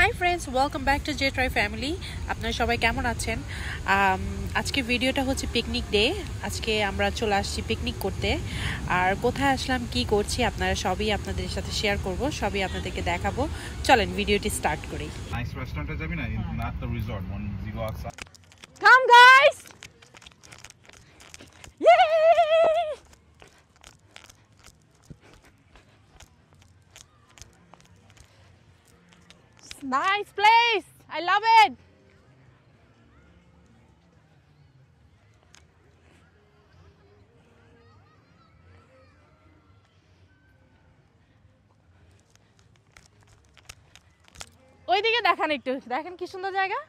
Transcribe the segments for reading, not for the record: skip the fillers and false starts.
High friends, welcome back to জেট্রাই family. আপনারা সবাই কেমন আছেন? আজকে ভিডিওটা হচ্ছে পিকনিক ডে। আজকে আমরা চলে আসছি পিকনিক করতে। আর কোথায় আসলাম, কি করছি, আপনারা সবই আপনাদের সাথে শেয়ার করব, সবই আপনাদেরকে দেখাবো। চলেন ভিডিওটি স্টার্ট করি। নাইস রেস্টুরেন্টে যাবি না, not the resort, one you go outside. Come guys! Yay! Nice place. I love it. ওইদিকে দেখান, একটু দেখেন কি সুন্দর জায়গা।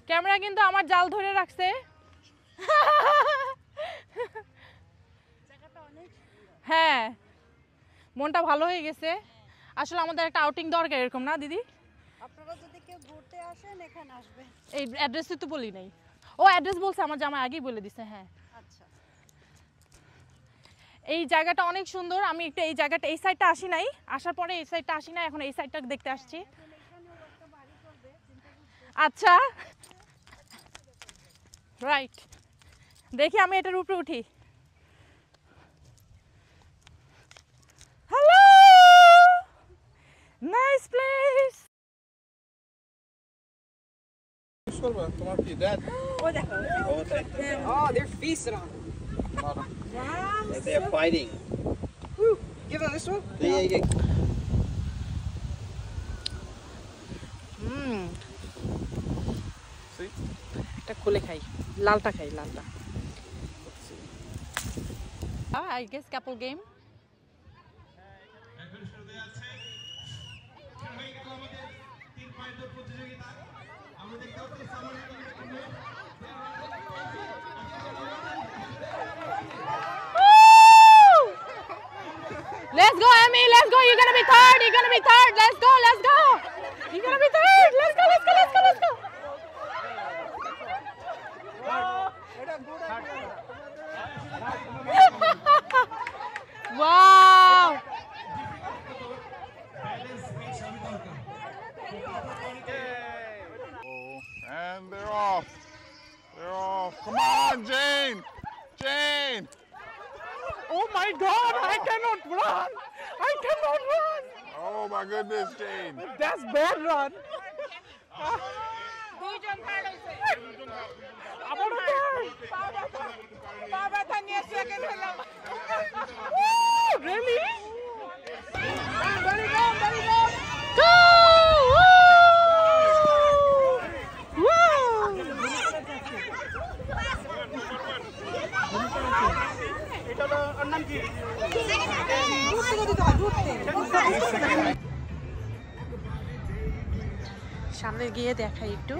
ক্যামেরা কিন্তু আমার জাল ধরে রাখছে। হ্যাঁ, মনটা ভালো হয়ে গেছে। আসলে আমাদের একটা আউটিং দরকার, এরকম না দিদি? আপনারা যদি কেউ ঘুরতে আসেন এখানে আসবেন। এই অ্যাড্রেসই তো বলি নাই। ও অ্যাড্রেস বলছে, আমার জামাই আগেই বলে দিছে। হ্যাঁ আচ্ছা, এই জায়গাটা অনেক সুন্দর। আমি একটু এই জায়গাটা, এই সাইডটা আসি নাই, আসার পরে এই সাইডটা আসি না, এখন এই সাইডটা দেখতে আসছি। আচ্ছা রাইট, দেখি আমি এটার উপরে উঠি। Hello, nice place. তোমার কি dad? ওই দেখো। Oh, they're feasting on it. Wow. They're fighting. Woo. Give them this one. Yeah. See? এটা খুলে খাই, লালটা খাই, লালটা। I guess couple game. Let's go, Emmy. Let's go. You're gonna be third. You're gonna be third. Let's go. Let's go. You're gonna be third. Let's go. Let's go. Let's go. Let's go. Wow. Oh, and they're off. They're off. Come on, Jane. Jane. Oh my God! I cannot run. I cannot run. Oh my goodness, Jane. That's bad run. Really? Go! সামনে গিয়ে দেখাই একটু।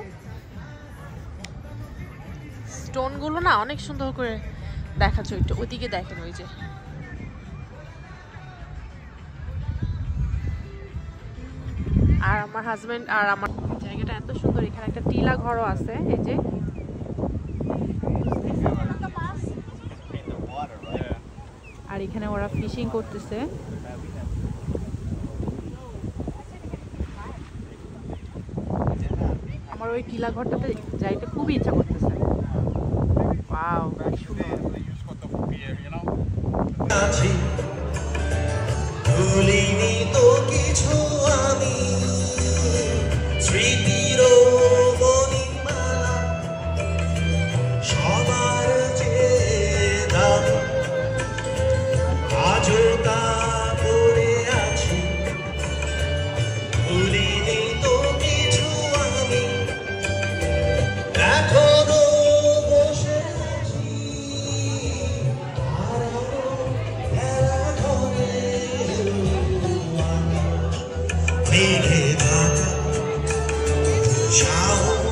Stone গুলো না অনেক সুন্দর করে দেখাচ্ছ, একটু ওইদিকে দেখেন, ওই যে। আর আমার হাজবেন্ড আর আমার, জায়গাটা এত সুন্দর। এখানে একটা টিলা ঘরও আছে, এই যে। আর এখানে ওরা ফিশিং করতেছে। আমার ওই টিলা ঘরটাতে যাইতে খুবই ইচ্ছা করতেছে। ওয়াও, কি সুন্দর। ভুলিনি তো কিছু আমি, স্মৃতির মণিমালা সবার চেয়ে দামি, আজও তা পড়ে আছি। ভুলিনি তো কিছু আমি, এখনো বসে আছি মেঘে ঢাকা শাওন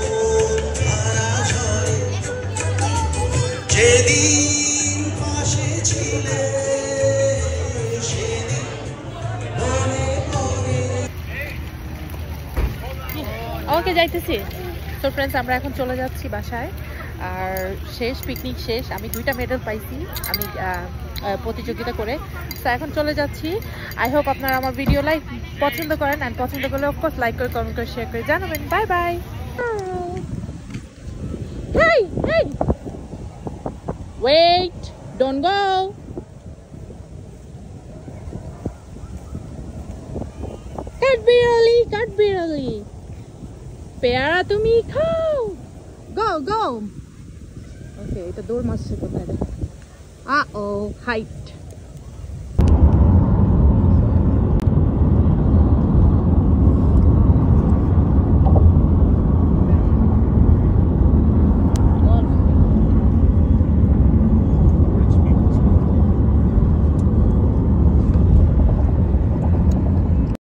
ধারা ঝরে, যেদিন পাশে ছিলে সেদিন মনে পড়ে। ওকে, যাইতেছি। তো ফ্রেন্ডস, আমরা এখন চলে যাচ্ছি বাসায়। আর শেষ, পিকনিক শেষ। আমি 2টা মেডেল পাইছি আমি প্রতিযোগিতা করে। তো এখন চলে যাচ্ছি। আই হোপ আপনারা আমার ভিডিও পছন্দ করেন, অ্যান্ড পছন্দ করলে অফকোর্স লাইক করে, কমেন্ট করে, শেয়ার করে জানাবেন। Bye bye. Hey, hey! Wait! Don't go! কাঠবিড়ালি পেয়ারা তুমি খাও। Go, go! Okay, এটা দৌড় মারছে কোথায়? Uh-oh, height.